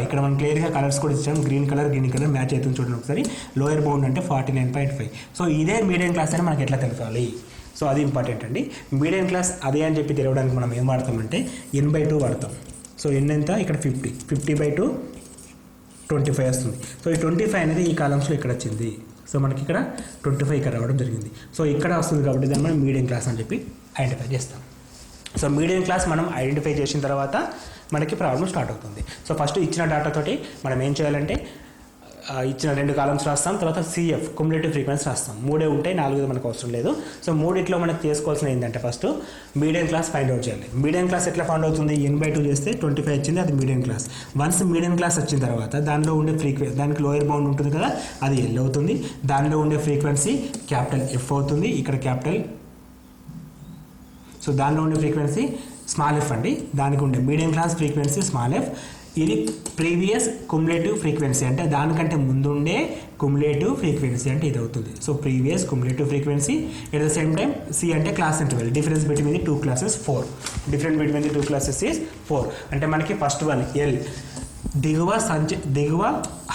ఇక్కడ మనం క్లియర్గా కలర్స్ కూడా ఇచ్చాం, గ్రీన్ కలర్ మ్యాచ్ అవుతుంది చూడండి ఒకసారి. లోయర్ బౌండ్ అంటే 49.5. సో ఇదే మీడియం క్లాస్ అని మనకి ఎట్లా తెలపాలి, సో అది ఇంపార్టెంట్ అండి. మీడియం క్లాస్ అదే అని చెప్పి తెలవడానికి మనం ఏం వాడతామంటే n/2 వాడతాం. సో n ఎంత ఇక్కడ 50/2 25 వస్తుంది. సో ఈ 25 అనేది ఈ కాలమ్స్లో ఇక్కడ వచ్చింది. సో మనకి ఇక్కడ 25 ఇక్కడ రావడం జరిగింది. సో ఇక్కడ వస్తుంది కాబట్టి దాన్ని మనం మీడియం క్లాస్ అని చెప్పి ఐడెంటిఫై చేస్తాం. సో మీడియం క్లాస్ మనం ఐడెంటిఫై చేసిన తర్వాత మనకి ప్రాబ్లం స్టార్ట్ అవుతుంది. సో ఫస్ట్ ఇచ్చిన డేటాతోటి మనం ఏం చేయాలంటే ఇచ్చిన 2 కాలమ్స్ రాస్తాం, తర్వాత CF క్యుములేటివ్ ఫ్రీక్వెన్సీ రాస్తాం. 3 ఉంటాయి, 4 మనకు అవసరం లేదు. సో 3 మనకు చేసుకోవాల్సిన ఏంటంటే first medium class find out చేయాలి. మీడియం క్లాస్ ఎట్లా ఫైండ్ అవుతుంది, n/2 చేస్తే 25 వచ్చింది, అది medium class. Once medium class వచ్చిన తర్వాత దానిలో ఉండే ఫ్రీక్వెన్సీ, దానికి లోయర్ బౌండ్ ఉంటుంది కదా, అది L అవుతుంది. దానిలో ఉండే ఫ్రీక్వెన్సీ క్యాపిటల్ F అవుతుంది, ఇక్కడ క్యాపిటల్. సో దానిలో ఉండే ఫ్రీక్వెన్సీ స్మాల్ f అండి, దానికి ఉండే medium class frequency small f. ఇది ప్రీవియస్ క్యుములేటివ్ ఫ్రీక్వెన్సీ, అంటే దానికంటే ముందుండే క్యుములేటివ్ ఫ్రీక్వెన్సీ అంటే ఇది అవుతుంది. So previous cumulative frequency. At the same time C అంటే class interval. Difference between the 2 classes 4. Difference between the 2 classes is 4. అంటే మనకి ఫస్ట్ వన్ L దిగువ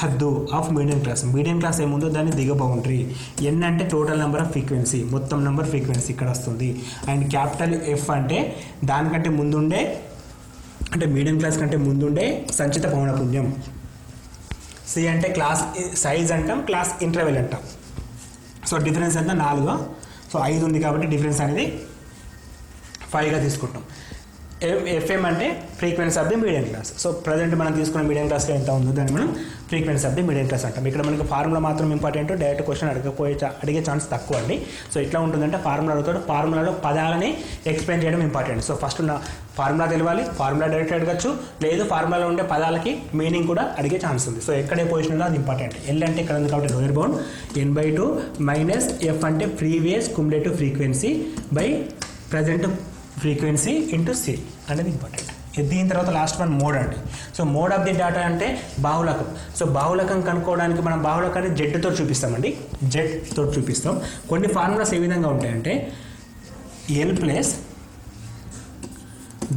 హద్దు of medium class. Medium class ఏముందో దాన్ని దిగువ బౌండరీ. n అంటే టోటల్ నెంబర్ ఆఫ్ ఫ్రీక్వెన్సీ, మొత్తం నెంబర్ ఫ్రీక్వెన్సీ ఇక్కడ వస్తుంది. అండ్ క్యాపిటల్ F అంటే దానికంటే ముందుండే, అంటే మీడియం క్లాస్ కంటే ముందుండే సంచిత పౌనఃపున్యం. C అంటే క్లాస్ సైజ్ అంటాం, క్లాస్ ఇంటర్వెల్ అంటాం. సో సో డిఫరెన్స్ ఎంత 4. సో 5 ఉంది కాబట్టి డిఫరెన్స్ అనేది 5గా తీసుకుంటాం. ఎఫ్ఎం అంటే frequency of the medium class. So present మనం తీసుకున్న మీడియం క్లాస్లో ఎంత ఉందో దాన్ని మనం frequency of the medium class అంటాం. ఇక్కడ మనకి ఫార్ములా మాత్రం ఇంపార్టెంట్, డైరెక్ట్ క్వశ్చన్ అడిగే ఛాన్స్ తక్కువ అండి. సో ఎట్లా ఉంటుందంటే ఫార్ములా అడుగుతాడు, ఫార్ములాలో పదాలని ఎక్స్ప్లెయిన్ చేయడం ఇంపార్టెంట్. సో ఫస్ట్ ఫార్ములా తెలియాలి, ఫార్ములా డైరెక్ట్ అడగచ్చు, లేదు ఫార్ములాలో ఉండే పదాలకి మీనింగ్ కూడా అడిగే ఛాన్స్ ఉంది. సో ఎక్కడే పొజిషన్ ఉందో అది ఇంపార్టెంట్. ఎల్ అంటే ఇక్కడ ఉంది కాబట్టి lower bound, n/2 minus F అంటే previous cumulative frequency by present frequency into C అనేది ఇంపార్టెంట్. దీని తర్వాత లాస్ట్ వన్ మోడ్ అండి. So mode of the data అంటే బాహుళకం. సో బాహుళకం కనుక్కోవడానికి మనం బాహుళకాన్ని జెడ్తో చూపిస్తామండి, జెడ్తో చూపిస్తాం. కొన్ని ఫార్ములాస్ ఏ విధంగా ఉంటాయంటే L plus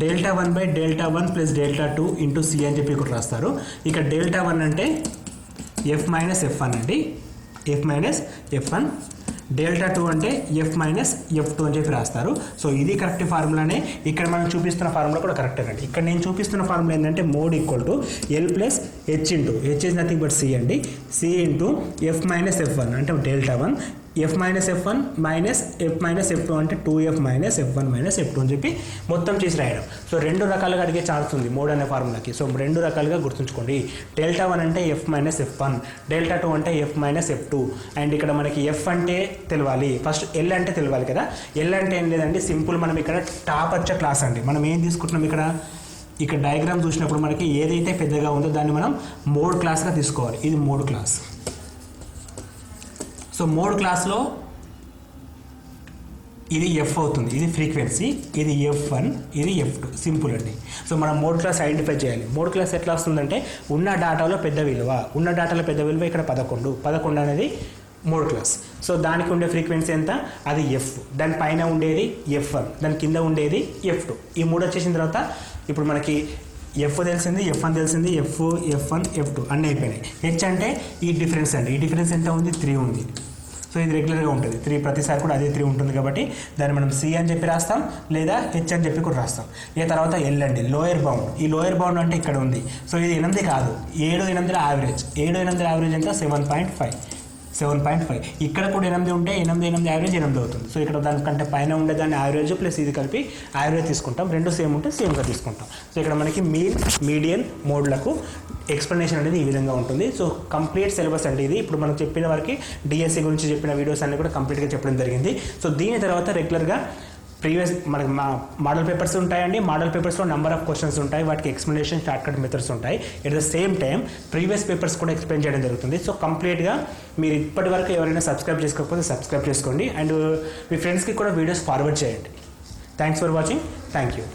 Δ1/Δ1 plus Δ2 into C అని చెప్పి ఇక్కడ రాస్తారు. ఇక్కడ Δ1 అంటే ఎఫ్ మైనస్ ఎఫ్1 అండి, ఎఫ్ మైనస్ ఎఫ్1. Δ2 అంటే ఎఫ్ మైనస్ ఎఫ్2 అని చెప్పి రాస్తారు. సో ఇది కరెక్ట్ ఫార్ములానే. ఇక్కడ మనం చూపిస్తున్న ఫార్ములా కూడా కరెక్ట్ అండి. ఇక్కడ నేను చూపిస్తున్న ఫార్ములా ఏంటంటే mode equal to L plus H into H is nothing but C అండి, సి ఇంటూ ఎఫ్ మైనస్ ఎఫ్1 అంటే Δ1, ఎఫ్ మైనస్ ఎఫ్1 మైనస్ ఎఫ్ మైనస్ ఎఫ్2 అంటే 2f మైనస్ ఎఫ్1 మైనస్ ఎఫ్2 అని చెప్పి మొత్తం చేసి రాయడం. సో 2 రకాలుగా అడిగే ఛాన్స్ ఉంది మోడ్ అనే ఫార్ములాకి. సో 2 రకాలుగా గుర్తుంచుకోండి. Δ1 అంటే ఎఫ్ మైనస్ ఎఫ్1, Δ2 అంటే ఎఫ్ మైనస్ ఎఫ్2. అండ్ ఇక్కడ మనకి ఎఫ్ అంటే తెలియాలి, ఫస్ట్ ఎల్ అంటే తెలియాలి కదా. ఎల్ అంటే ఏం లేదండి, సింపుల్. మనం ఇక్కడ టాప్ వచ్చే క్లాస్ అండి. మనం ఏం తీసుకుంటున్నాం ఇక్కడ డయాగ్రామ్ చూసినప్పుడు మనకి ఏదైతే పెద్దగా ఉందో దాన్ని మనం మోడ్ క్లాస్గా తీసుకోవాలి. ఇది మోడ్ క్లాస్. సో మోడ్ క్లాస్లో ఇది ఎఫ్ అవుతుంది, ఇది ఫ్రీక్వెన్సీ, ఇది ఎఫ్1, ఇది ఎఫ్2. సింపుల్ అండి. సో మనం మోడ్ క్లాస్ ఐడెంటిఫై చేయాలి. మోడ్ క్లాస్ ఎట్లా వస్తుందంటే ఉన్న డేటాలో పెద్ద విలువ ఇక్కడ 11 అనేది మోడ్ క్లాస్. సో దానికి ఉండే ఫ్రీక్వెన్సీ ఎంత, అది ఎఫ్. దాని పైన ఉండేది ఎఫ్1, దాని కింద ఉండేది ఎఫ్2. ఈ 3 వచ్చేసిన తర్వాత ఇప్పుడు మనకి ఎఫ్ తెలిసింది, ఎఫ్1 తెలిసింది, ఎఫ్1, ఎఫ్2 అన్నీ అయిపోయినాయి. హెచ్ అంటే ఈ డిఫరెన్స్ అండి. ఈ డిఫరెన్స్ ఎంత ఉంది, 3 ఉంది. సో ఇది రెగ్యులర్గా ఉంటుంది 3, ప్రతిసారి కూడా అదే 3 ఉంటుంది కాబట్టి దాన్ని మనం సి అని చెప్పి రాస్తాం, లేదా హెచ్ అని చెప్పి కూడా రాస్తాం. ఇక తర్వాత ఎల్ అండి, లోయర్ బౌండ్. ఈ లోయర్ బౌండ్ అంటే ఇక్కడ ఉంది. సో ఇది 8 కాదు, 7, 8 యావరేజ్. 7, 8 యావరేజ్ ఎంత, 7.5. ఇక్కడ కూడా 8 ఉంటే 8 యావరేజ్ 8 అవుతుంది. సో ఇక్కడ దానికంటే పైన ఉండేదాన్ని యావరేజ్ ప్లస్ ఇది కలిపి యావరేజ్ తీసుకుంటాం. 2 సేమ్ ఉంటే సేమ్గా తీసుకుంటాం. సో ఇక్కడ మనకి మీన్, మీడియన్, మోడ్లకు ఎక్స్ప్లెనేషన్ అనేది ఈ విధంగా ఉంటుంది. సో కంప్లీట్ సిలబస్ అండి ఇది. ఇప్పుడు మనం చెప్పిన వరకు డిఎస్సి గురించి చెప్పిన వీడియోస్ అన్ని కూడా కంప్లీట్గా చెప్పడం జరిగింది. సో దీని తర్వాత రెగ్యులర్గా ప్రీవియస్ మనకి మోడల్ పేపర్స్ ఉంటాయండి. మోడల్ పేపర్స్లో నెంబర్ ఆఫ్ క్వశ్చన్స్ ఉంటాయి, వాటికి ఎక్స్ప్లెనేషన్, షార్ట్ కట్ మెథడ్స్ ఉంటాయి. At the same time previous papers కూడా ఎక్స్ప్లెయిన్ చేయడం జరుగుతుంది. సో కంప్లీట్గా మీరు ఇప్పటి వరకు ఎవరైనా సబ్స్క్రైబ్ చేసుకోకపోతే సబ్స్క్రైబ్ చేసుకోండి. అండ్ మీ ఫ్రెండ్స్కి కూడా వీడియోస్ ఫార్వర్డ్ చేయండి. Thanks for watching. Thank you.